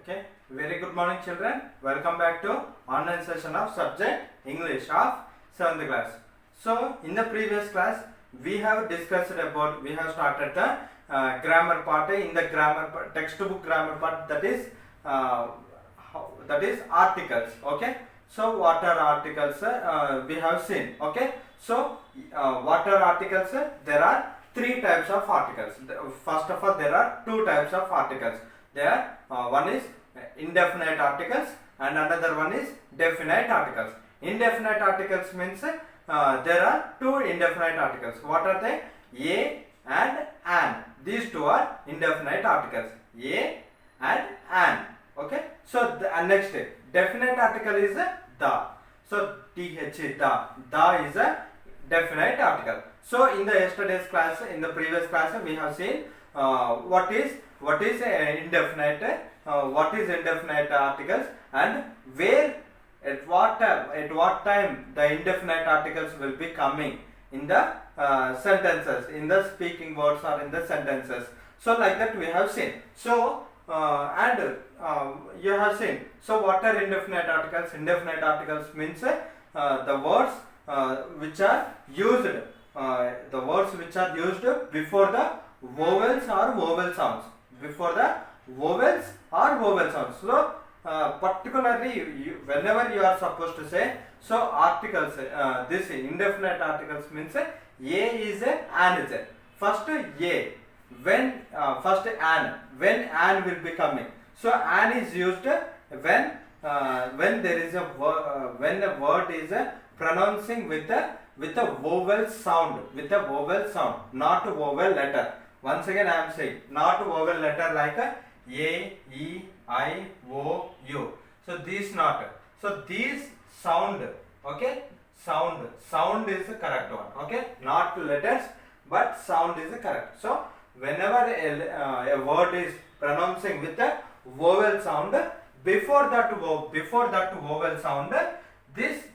Okay, very good morning children. Welcome back to online session of subject English of 7th class. So in the previous class we have discussed about, we have started the grammar part. In the grammar textbook grammar part, that is articles. Okay, so what are articles we have seen. Okay, so what are articles? There are three types of articles. First of all, there are two types of articles. There one is indefinite articles and another one is definite articles. Indefinite articles means there are two indefinite articles. What are they? A and an. These two are indefinite articles. A and an. Okay. So next definite article is the. So th, the is a definite article. So in the yesterday's class, in the previous class, we have seen what is indefinite, what is indefinite articles, and where at what time the indefinite articles will be coming in the sentences, in the speaking words or in the sentences. So like that we have seen. So you have seen. So what are indefinite articles? Indefinite articles means the words which are used, before the vowels or vowel sounds, before the vowels or vowel sounds. So particularly whenever you are supposed to say, so articles, this indefinite articles means a is a, an is a. First a, when first an, when an will be coming. So an is used when there is a when a word is pronouncing with a vowel sound, not a vowel letter. Once again I am saying, not a vowel letter like a, e, I, o, u. So these not. So these sound. Okay, sound is the correct one. Okay, not letters but sound is the correct. So whenever a word is pronouncing with a vowel sound, before that vowel sound, this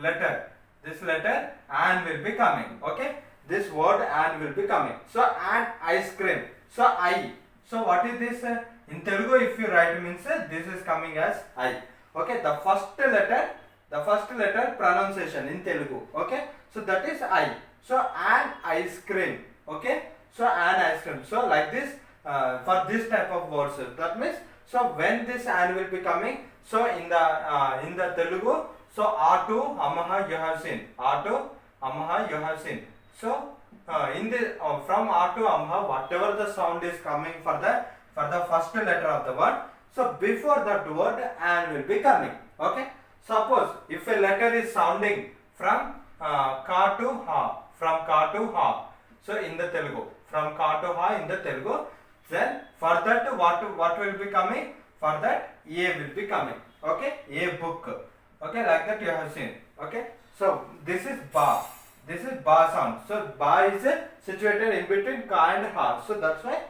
letter an will be coming. Okay, this word an will be coming. So an ice cream. So I. So what is this? In Telugu, if you write means this is coming as I. Okay, the first letter pronunciation in Telugu. Okay, so that is I. So an ice cream. Okay, so an ice cream. So like this, for this type of words, that means, so when this an will be coming, so in the Telugu, so atu amaha you have seen, atu amaha you have seen. So in the from atu amaha, whatever the sound is coming for the first letter of the word, so before that word an will be coming. Okay, suppose if a letter is sounding from ka to ha, so in the Telugu, from ka to ha in the Telugu, then for that what will be coming? For that a will be coming. Okay, a book. Okay, like that you have seen. Okay, so this is ba. This is ba sound. So ba is situated in between ka and ha. So that's why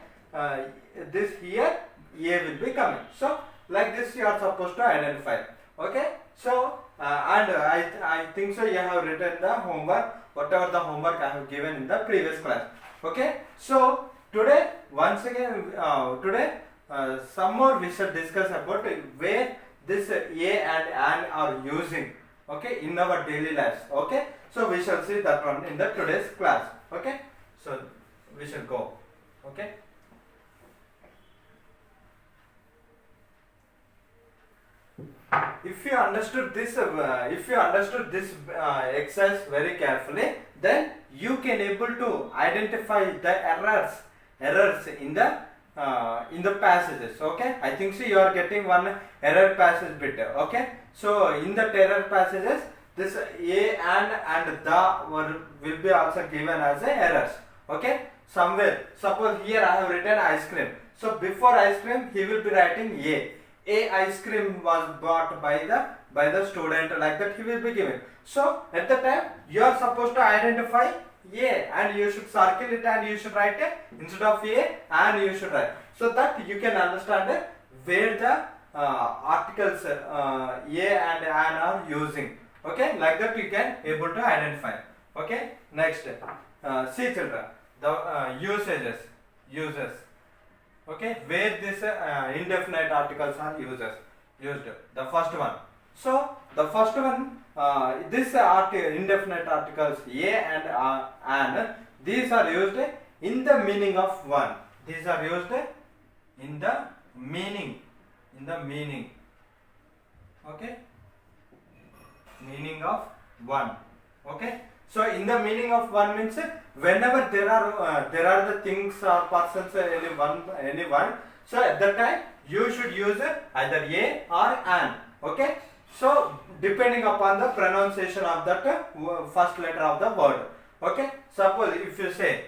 this here a will be coming. So like this you are supposed to identify. Okay, so and I think so you have written the homework, whatever the homework I have given in the previous class. Okay, so today once again some more we shall discuss about where this a and an are using, okay, in our daily lives. Okay, so we shall see that one in the today's class. Okay, so we shall go. Okay, if you understood this exercise very carefully, then you can able to identify the errors in the passages. Okay, I think so you are getting one error passage bit. Okay, so in the error passages, this a and the will be also given as a errors. Okay, somewhere, suppose here I have written ice cream, so before ice cream he will be writing a ice cream was bought by the student, like that he will be given. So at the time you are supposed to identify a and you should circle it and you should write it instead of a and you should write, so that you can understand where the articles a and an are using. Okay, like that you can able to identify. Okay, next see children, the uses. Okay, where this indefinite articles are used. The first one. So the first one, this indefinite articles a and these are used in the meaning of one. These are used in the meaning. Okay, meaning of one. Okay, so in the meaning of one means whenever there are the things or persons anyone, so at that time you should use either a or an. Okay, so depending upon the pronunciation of that first letter of the word. Okay, suppose if you say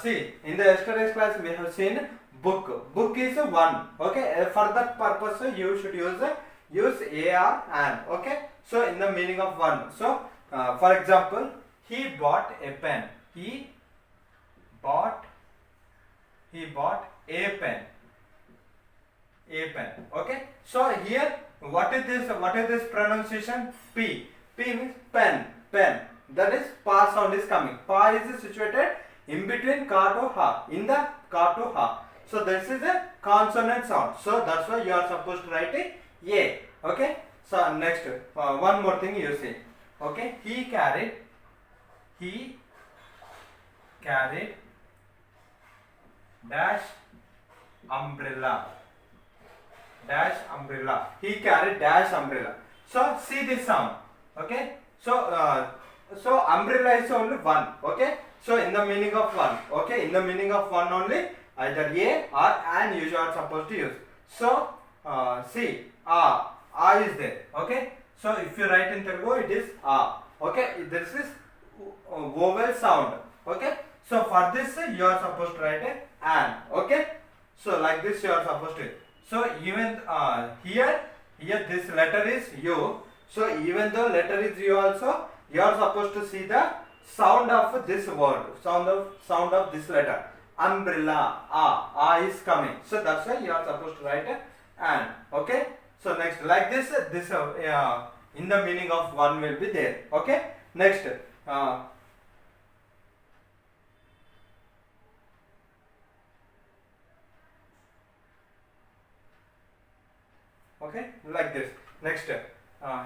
see, in the yesterday's class we have seen book is one. Okay, for that purpose you should use a or an. Okay, so in the meaning of one. So for example, he bought a pen. He bought a pen. Okay, so here what is this pronunciation? P means pen. That is pa sound is coming. Pa is situated in between ka to ha, in the ka to ha. So this is a consonant sound, so that's why you are supposed to write a. Okay, so next one more thing you see. Okay, he carried dash umbrella. He carried dash umbrella. So see this sound. Okay, so umbrella is only one. Okay, so in the meaning of one. Okay, in the meaning of one only, either a or an you are supposed to use. So see, a is there. Okay, so if you write in Telugu, it is a. Okay, this is vowel sound. Okay, so for this you are supposed to write an. Okay, so like this you are supposed to. So even here this letter is U. So even though letter is U also, you are supposed to see the sound of this word, sound of this letter. Umbrella, a is coming. So that's why you are supposed to write an. Okay. So next, like this in the meaning of one will be there. Okay. Next. Okay, like this. Next,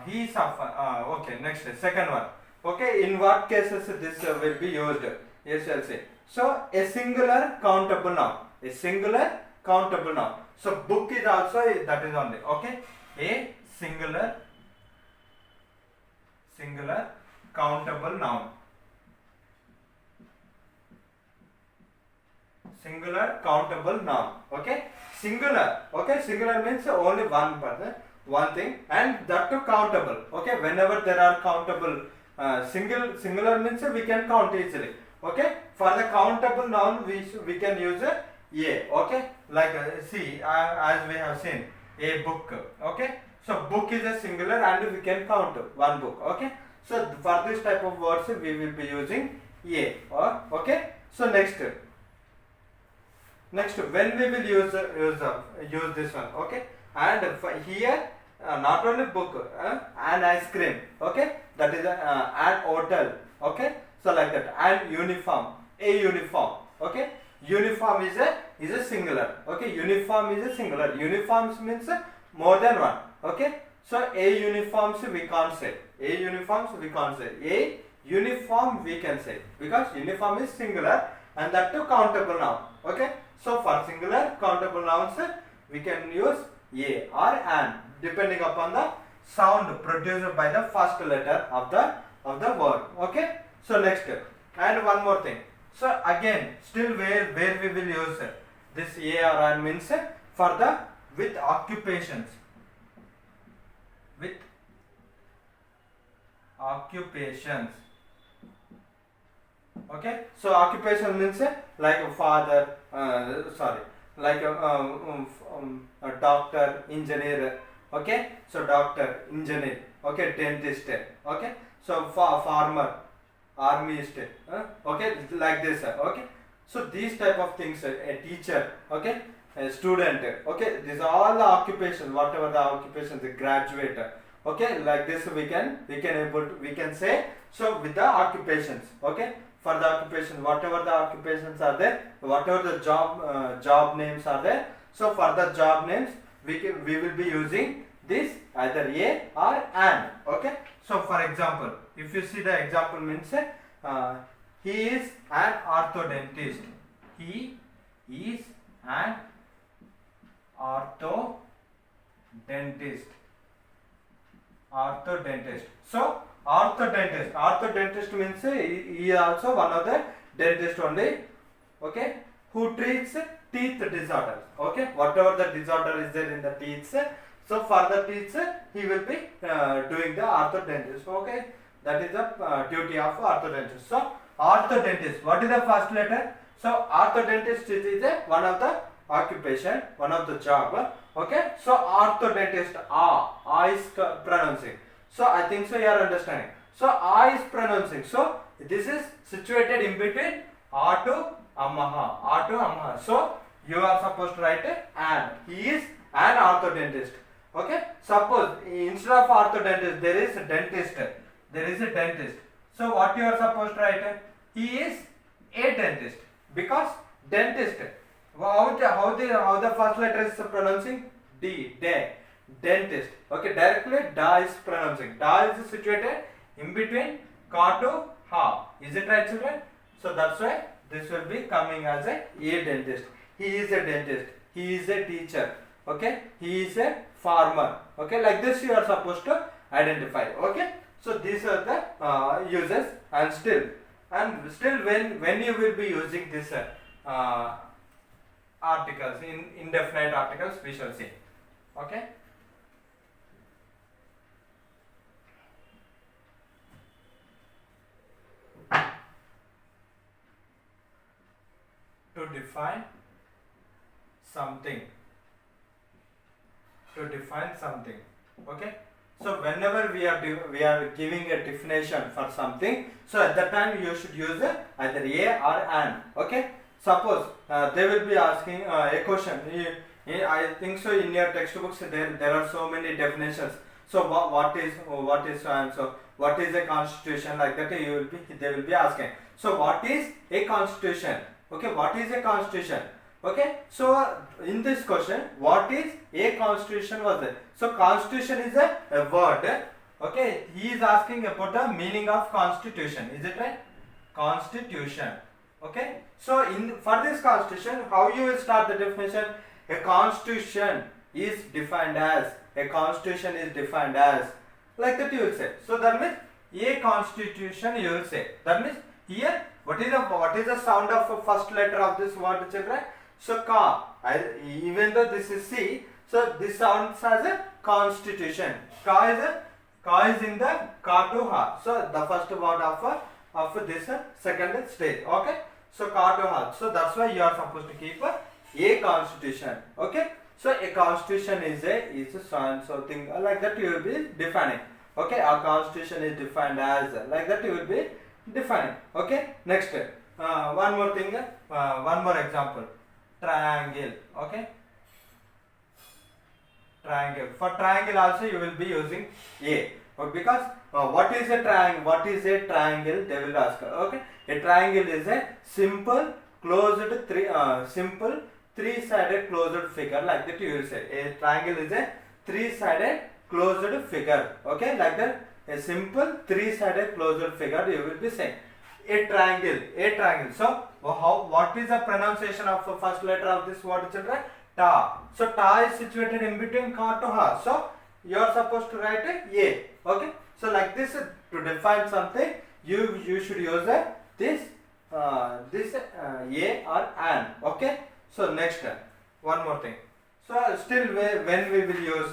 he suffer. Okay, next, second one. Okay, in what cases this will be used? Yes, I'll say. So a singular countable noun. So book is also that is only. Okay, a singular countable noun. Singular countable noun. Okay, singular. Okay, singular means only one person, one thing, and that too countable. Okay, whenever there are countable, singular means we can count easily. Okay, for the countable noun we can use a. Okay, like see as we have seen a book. Okay, so book is a singular and we can count one book. Okay, so for this type of words we will be using a. Okay, so next when we will use this one. Okay, and here not only book, and ice cream. Okay, that is an hotel. Okay, so like that, and uniform, a uniform. Okay, uniform is a singular. Okay, uniform is a singular. Uniforms means more than one. Okay, so a uniforms we can't say. A uniforms we can't say. A uniform we can say, because uniform is singular and that too countable noun. Okay, so for singular countable nouns we can use a or an depending upon the sound produced by the first letter of the word. Okay, so next, and one more thing. So again, still where we will use this a or an means for the with occupations. Okay, so occupation means like a father, like a doctor, engineer. Okay, so doctor, engineer. Okay, dentist. Okay, so farmer, armyist. Okay, like this. Okay, so these type of things, a teacher. Okay, a student. Okay, these are all the occupations, whatever the occupations, the graduate. Okay, like this we can say. So with the occupations. Okay, for the occupation, whatever the occupations are there, whatever the job names are there. So for the job names, we will be using this either a or an. Okay. So for example, if you see the example means he is an orthodontist. He is an orthodontist. Orthodontist. So orthodontist means he is also one of the dentist only. Okay, who treats teeth disorders. Okay, whatever the disorder is there in the teeth. So for the teeth, he will be doing the orthodontist. Okay, that is the duty of orthodontist. So orthodontist. What is the first letter? So orthodontist is one of the occupation, one of the job. Okay, so orthodontist, a is pronouncing. So I think so you are understanding. So a is pronouncing. So this is situated in between a to amaha. So you are supposed to write an. He is an orthodontist. Okay, suppose instead of orthodontist there is a dentist. There is a dentist. So what you are supposed to write? He is a dentist, because dentist. How the first letter is pronouncing? D. Dentist. Okay, directly da is pronouncing. Da is situated in between ka to ha. Is it right, children? So that's why this will be coming as a dentist. He is a dentist. He is a teacher. Okay, he is a farmer. Okay, like this you are supposed to identify. Okay, so these are the uses, and still when you will be using this articles, in indefinite articles, we shall see. Okay. To define something. Okay. So whenever we are giving a definition for something, so at that time you should use either a or an. Okay. Suppose they will be asking a question. I think so in your textbooks there are so many definitions. So what is so and so, what is a constitution, like that they will be asking. So what is a constitution? Okay, what is a constitution? Okay, so in this question, what is a constitution was it? So constitution is a word. Okay, he is asking about the meaning of constitution. Is it right? Constitution. Okay, so for this constitution, how you will start the definition? A constitution is defined as, like that you will say. So that means a constitution you will say. That means here what is the sound of first letter of this word, children? So ka, even though this is C, so this sounds as a constitution. Ka is in the ka to ha. So the first word of this second stage. Okay. So ka to ha. So that's why you are supposed to keep a constitution. Okay. So a constitution is a so and so thing, like that you will be defining. Okay. A constitution is defined as, like that you will be defining. Okay. Next, one more thing, one more example. Triangle. Okay. Triangle. For triangle also you will be using a. Because what is a triangle? They will ask. Okay. A triangle is a simple closed three-sided closed figure, like that you will say. A triangle is a three-sided closed figure. Okay, like that. A simple three-sided closed figure you will be saying. A triangle. So what is the pronunciation of the first letter of this word, children? Ta. So ta is situated in between ka to ha. So you are supposed to write a. Okay. So like this, to define something, you should use this a or an. Okay. So next, one more thing. So still when we will use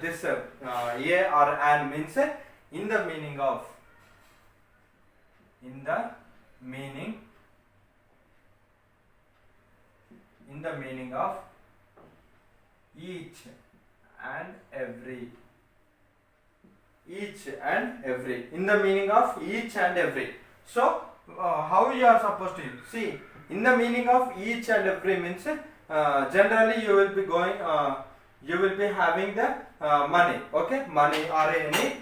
this a or an means in the meaning of each and every. In the meaning of each and every. So how you are supposed to use? See, in the meaning of each and every means generally you will be going you will be having the money, okay, money or any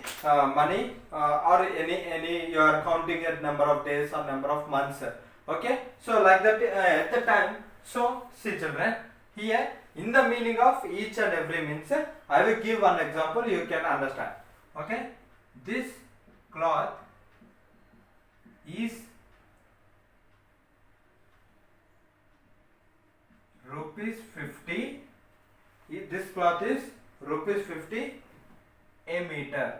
money or any you are counting a number of days or number of months, okay. So like that at the time. So see children, here in the meaning of each and every means, I will give one example, you can understand, okay. This cloth is ₹50. This cloth is ₹50 a meter.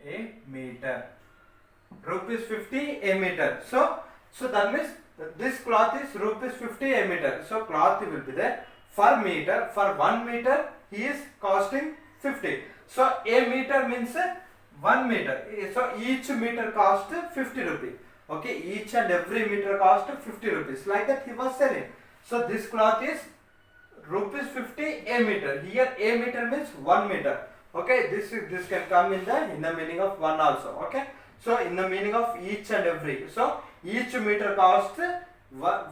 A meter. ₹50 a meter. So that means this cloth is ₹50 a meter. So cloth will be there per meter. For 1 meter he is costing 50. So a meter means 1 meter. So each meter cost 50 rupees. Okay, each and every meter cost 50 rupees. Like that he was selling. So this cloth is ₹50 a meter. Here a meter means 1 meter. Okay, this can come in the meaning of 1 also. Okay, so in the meaning of each and every. So each meter costs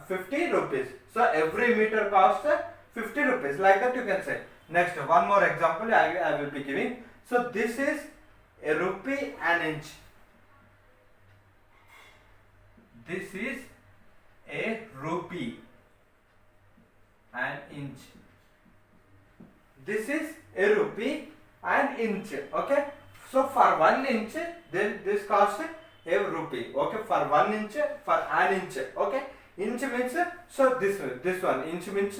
50 rupees. So every meter costs 50 rupees. Like that you can say. Next, one more example I will be giving. So this is a rupee an inch. This is a rupee an inch. This is a rupee an inch. Okay. So for 1 inch, then this costs a rupee. Okay. For 1 inch, for an inch. Okay. Inch means, so this one inch means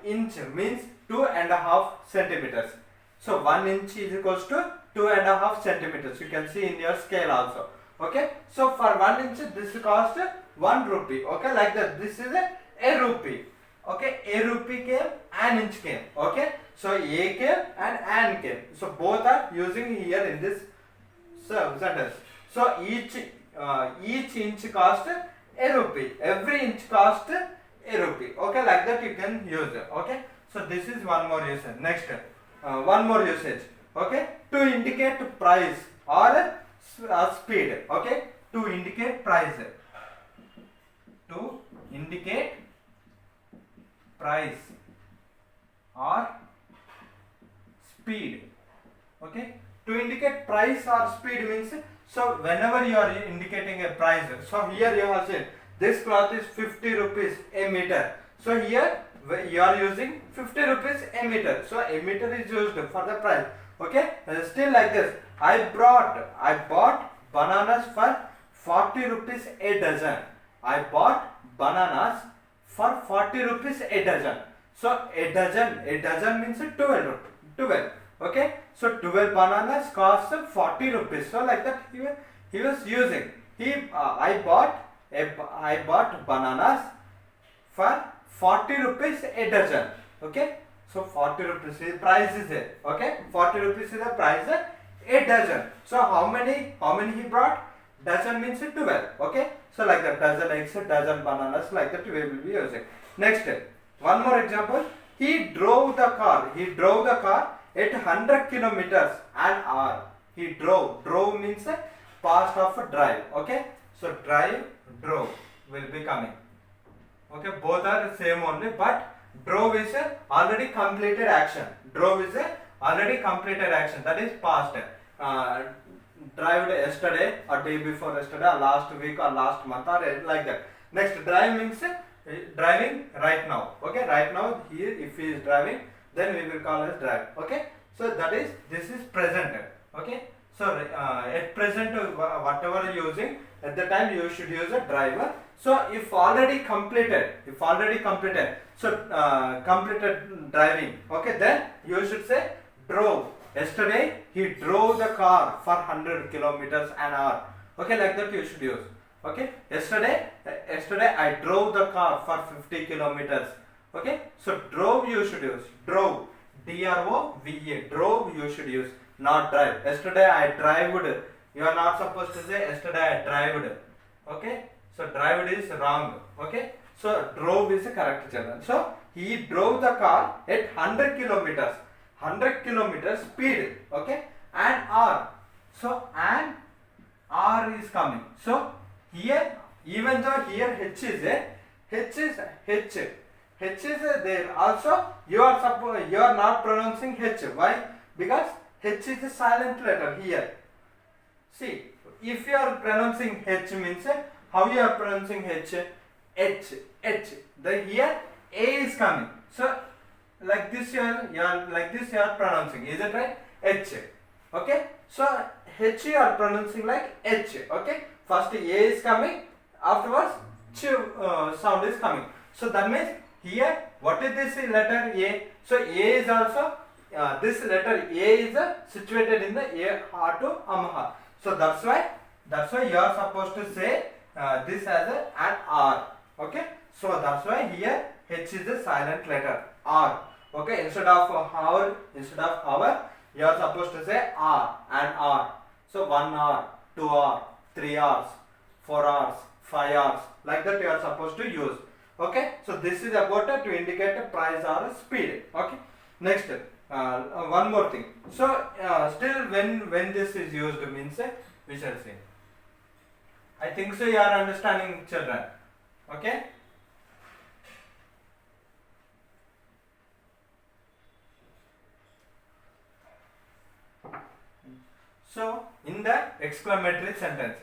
inch means 2.5 centimeters. So 1 inch is equals to 2.5 centimeters. You can see in your scale also. Okay. So for 1 inch this cost 1 rupee. Okay, like that. This is a rupee. Okay, a rupee came, an inch came. Okay, so a came and an came. So both are using here in this sentence. So each inch cost a rupee. Every inch cost a rupee. Okay, like that you can use it. Okay, so this is one more usage. Next, one more usage. Okay, to indicate price or speed. Okay, to indicate price. To indicate price or speed. Okay, to indicate price or speed means, so whenever you are indicating a price, so here you have said this cloth is 50 rupees a meter. So here you are using 50 rupees a meter. So a meter is used for the price. Okay, still like this, I bought bananas for 40 rupees a dozen. I bought bananas for 40 rupees a dozen. So a dozen means 12. Okay, so 12 bananas cost 40 rupees. So like that he was using. I bought bananas for 40 rupees a dozen. Okay, so 40 rupees is price is there. Okay, 40 rupees is the price a dozen. So how many he brought? Dozen means 12. Okay, so like that, dozen eggs, dozen bananas, like that we will be using. Next, one more example. He drove the car at 100 kilometers an hour. He drove means past of drive. Okay, so drove will be coming. Okay, both are same only, but drove is already completed action. Drove is already completed action, that is past. Drived yesterday or day before yesterday or last week or last month or like that. Next, drive means driving right now. Okay, right now here if he is driving, then we will call as drive. Okay, so that is, this is present. Okay, so at present whatever using, at the time you should use a driver. So if already completed, so completed driving, okay, then you should say drove. Yesterday he drove the car for 100 kilometers an hour. Okay, like that you should use. Okay, yesterday I drove the car for 50 kilometers. Okay, so drove you should use. Drove, D-R-O-V-E, drove you should use, not drive. Yesterday I drived, you are not supposed to say yesterday I drived. Okay, so drived is wrong. Okay, so drove is the correct children. So he drove the car at 100 kilometers. 100 kilometers speed. Okay, and R. So and R is coming. So here, even though here H is H is there. Also, you are not pronouncing H. Why? Because H is a silent letter here. See, if you are pronouncing H means how you are pronouncing H? H. The here A is coming. So like this you are pronouncing. Is it right? H. Okay. So H you are pronouncing like H. Okay. First A is coming. Afterwards Ch sound is coming. So that means here what is this letter A? So A is also this letter A is situated in the A Atu Amaha. So that's why you are supposed to say this as an R. Okay. So that's why here H is a silent letter R. Okay. Instead of our, you are supposed to say R and R. So 1 hour, 2 hours, 3 hours, 4 hours, 5 hours, like that you are supposed to use. Okay. So this is about to indicate a price or a speed. Okay. Next, one more thing. So still when this is used means we shall see. I think so you are understanding, children. Okay. So in the exclamatory sentences,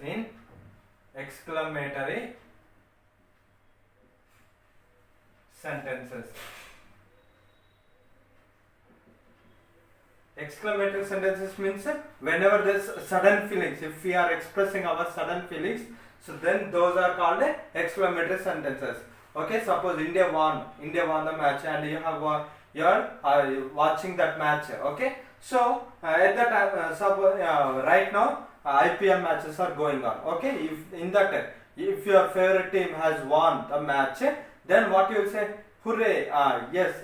exclamatory sentences means whenever there's sudden feelings, if we are expressing our sudden feelings, so then those are called exclamatory sentences. Okay, suppose India won the match and you have you are watching that match. Okay, so at that time right now IPL matches are going on. Okay, if your favorite team has won the match, then what you will say? Hooray! Yes,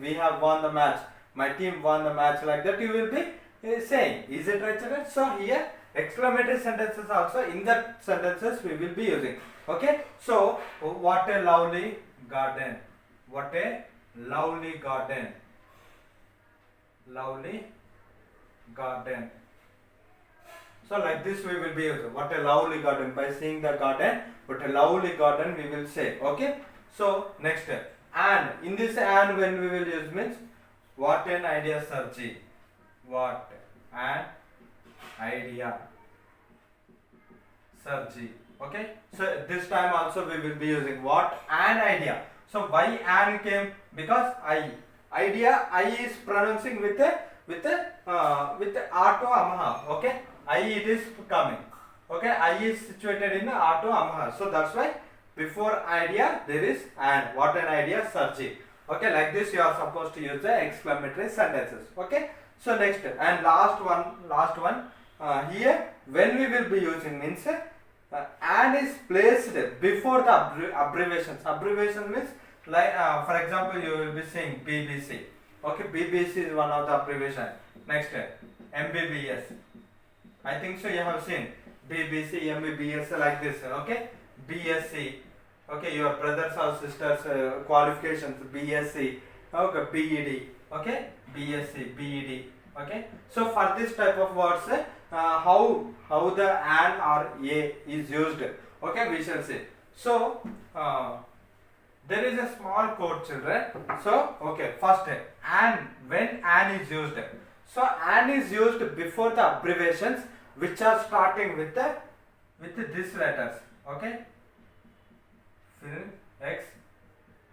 we have won the match. My team won the match, like that you will be saying. Is it right, children? So here exclamatory sentences also, in that sentences we will be using. Okay. So what a lovely garden. What a lovely garden. Lovely garden. So like this we will be using. What a lovely garden. By seeing the garden, what a lovely garden we will say. Okay. So next, and in this and when we will use means, what an idea, Sarji. What an idea, Sarji. Okay. So this time also we will be using what an idea. So why an came? Because idea is pronouncing with auto amaha. Okay. It is coming. Okay. Is situated in the auto amaha. So that's why before idea there is and. What an idea, Sarji. Okay, like this you are supposed to use the exclamatory sentences. Okay. So next and last one here when we will be using means and is placed before the abbreviations. Abbreviation means like for example you will be saying BBC. Okay, BBC is one of the abbreviation. Next MBBS. I think so you have seen BBC, MBBS like this. Okay, BSc. Okay, your brothers or sisters qualifications, BSc, okay, BEd, okay, BSc, BEd, okay. So for this type of words, how the an or a is used, okay, we shall see. So there is a small code, children. So okay, first and when an is used, so an is used before the abbreviations which are starting with these letters, okay. Film X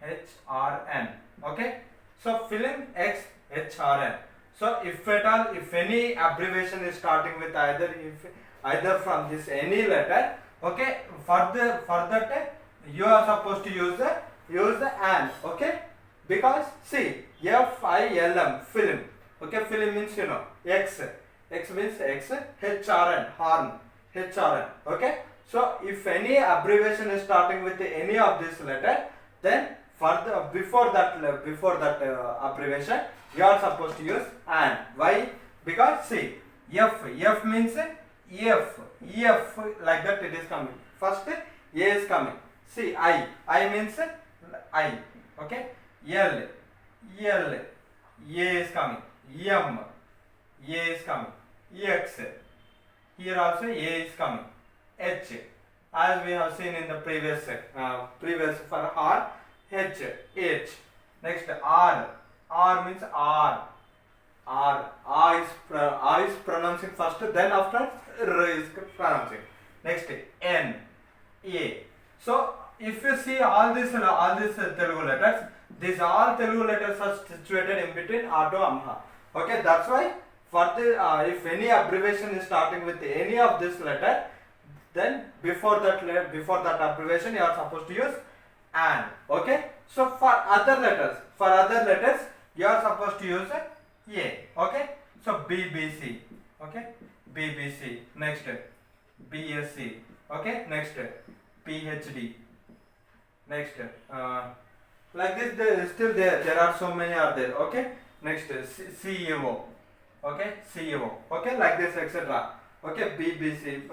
H R N. Okay. So film X H R N. So if at all, if any abbreviation is starting with either from this any letter, okay, for that you are supposed to use the and. Okay, because see FILM film. Okay, film means X means X, HRN horn, HRN. Okay. So if any abbreviation is starting with any of this letter, then before that abbreviation you are supposed to use and. Why? Because see F means EF like that it is coming. First A is coming. See I means I. Okay. L A is coming. M A is coming. X here also A is coming. H, as we have seen in the previous for R, H, H. Next R, R means R. R is pronouncing first, then after R is pronouncing. Next N, A. So if you see all these Telugu letters, these all Telugu letters are situated in between A to Amha. Okay, that's why for the if any abbreviation is starting with any of this letter, then before that abbreviation you are supposed to use and. Okay, so for other letters you are supposed to use A. Okay, so BBC. Okay, BBC. Next BSc. Okay, next PhD. Next like this, there are so many are there. Okay, next CEO. Okay, CEO. Okay, like this, etc. Okay, BBC,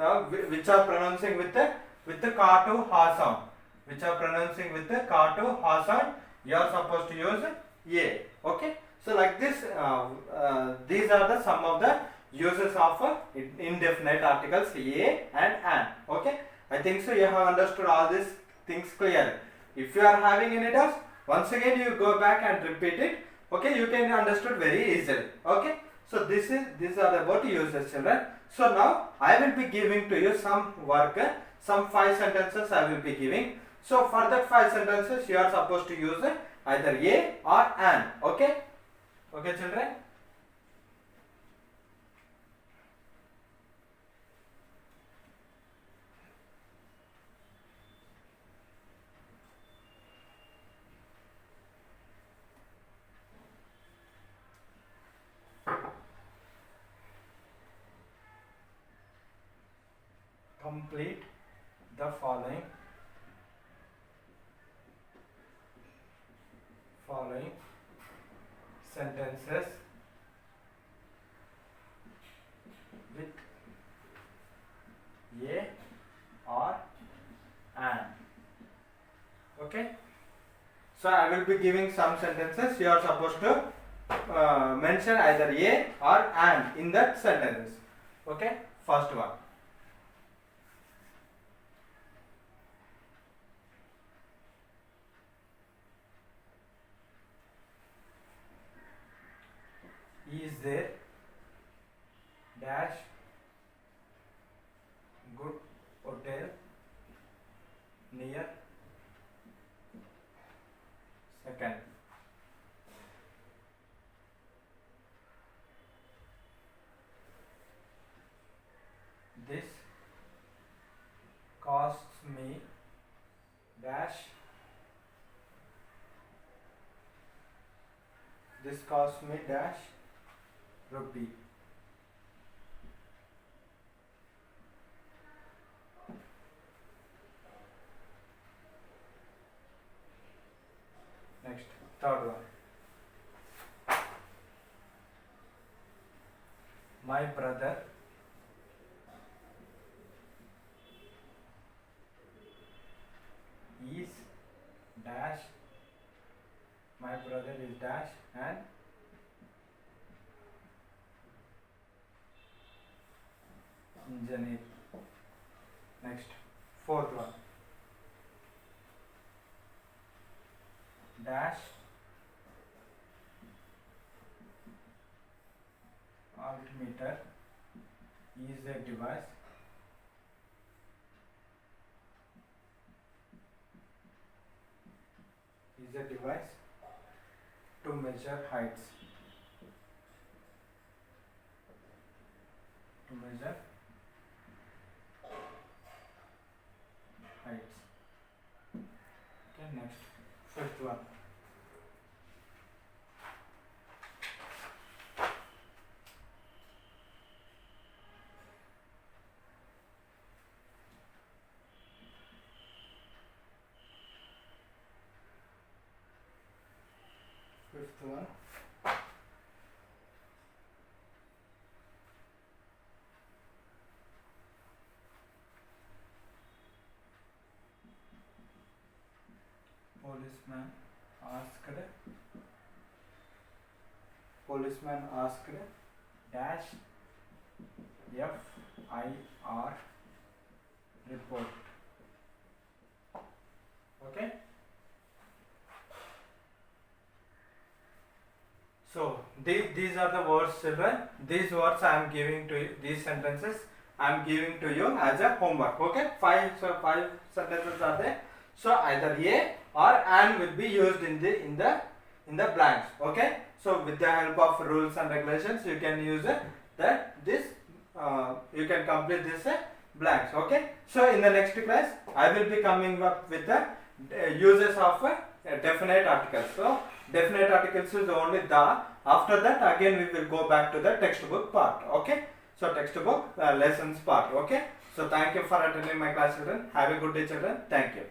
which are pronouncing with the ka to ha sound, which are pronouncing with the ka to ha sound, you are supposed to use A. Okay, so like this, these are the some of the uses of indefinite articles A and an. Okay, I think so you have understood all these things clearly. If you are having any doubts, once again you go back and repeat it. Okay, you can understood very easily. Okay, so these are about uses, children. So now I will be giving to you some work, some 5 sentences I will be giving. So for that 5 sentences you are supposed to use either A or an. Okay, okay, children. Complete the following sentences with A or an. Okay, so I will be giving some sentences. You are supposed to mention either A or an in that sentences. Okay, first one. Is there dash good hotel near? Second. This costs me dash. This costs me dash rupee. Next, third one. My brother is dash. My brother is dash and engineer. Next, fourth one. Dash altimeter is a device to measure heights. Okay, next, fifth one. Policeman asked dash FIR report. Okay. these are the words, children. These words I am giving to you, these sentences I am giving to you as a homework. Okay, five sentences are there. So either a or an will be used in the blanks. Okay, so with the help of rules and regulations you can use you can complete this blanks. Okay, so in the next class I will be coming up with the uses of definite articles. So definite articles is only the. After that again we will go back to the textbook part. Okay, so textbook lessons part. Okay, so thank you for attending my class, children. Have a good day, children. Thank you.